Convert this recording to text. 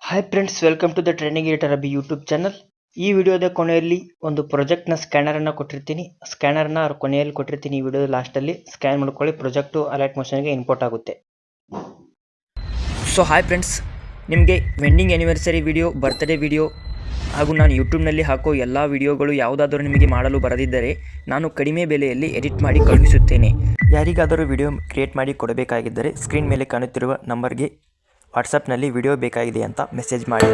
Hi friends, welcome to the trending editor Abhi YouTube channel. ಈ ವಿಡಿಯೋದ ಕೊನೆಯಲ್ಲಿ ಒಂದು ಪ್ರಾಜೆಕ್ಟ್ನ ಸ್ಕ್ಯಾನರನ್ನು ಕೊಟ್ಟಿರ್ತೀನಿ. ಸ್ಕ್ಯಾನರ್ನ ಕೊನೆಯಲ್ಲಿ ಕೊಟ್ಟಿರ್ತೀನಿ. ಈ ವಿಡಿಯೋದ ಲಾಸ್ಟಲ್ಲಿ ಸ್ಕ್ಯಾನ್ ಮಾಡ್ಕೊಳ್ಳಿ. ಪ್ರಾಜೆಕ್ಟು ಅಲರ್ಟ್ ಮೋಷನ್ಗೆ ಇಂಪೋರ್ಟ್ ಆಗುತ್ತೆ. ಸೊ ಹಾಯ್ ಫ್ರೆಂಡ್ಸ್, ನಿಮಗೆ wedding anniversary video, birthday video ಹಾಗೂ ನಾನು ಯೂಟ್ಯೂಬ್ನಲ್ಲಿ ಹಾಕೋ ಎಲ್ಲ ವಿಡಿಯೋಗಳು ಯಾವುದಾದರೂ ನಿಮಗೆ ಮಾಡಲು ಬರದಿದ್ದರೆ ನಾನು ಕಡಿಮೆ ಬೆಲೆಯಲ್ಲಿ ಎಡಿಟ್ ಮಾಡಿ ಕಳುಹಿಸುತ್ತೇನೆ. ಯಾರಿಗಾದರೂ ವಿಡಿಯೋ ಕ್ರಿಯೇಟ್ ಮಾಡಿ ಕೊಡಬೇಕಾಗಿದ್ದರೆ ಸ್ಕ್ರೀನ್ ಮೇಲೆ ಕಾಣುತ್ತಿರುವ ನಂಬರ್ಗೆ ವಾಟ್ಸಪ್ನಲ್ಲಿ ವಿಡಿಯೋ ಬೇಕಾಗಿದೆ ಅಂತ ಮೆಸೇಜ್ ಮಾಡಿ.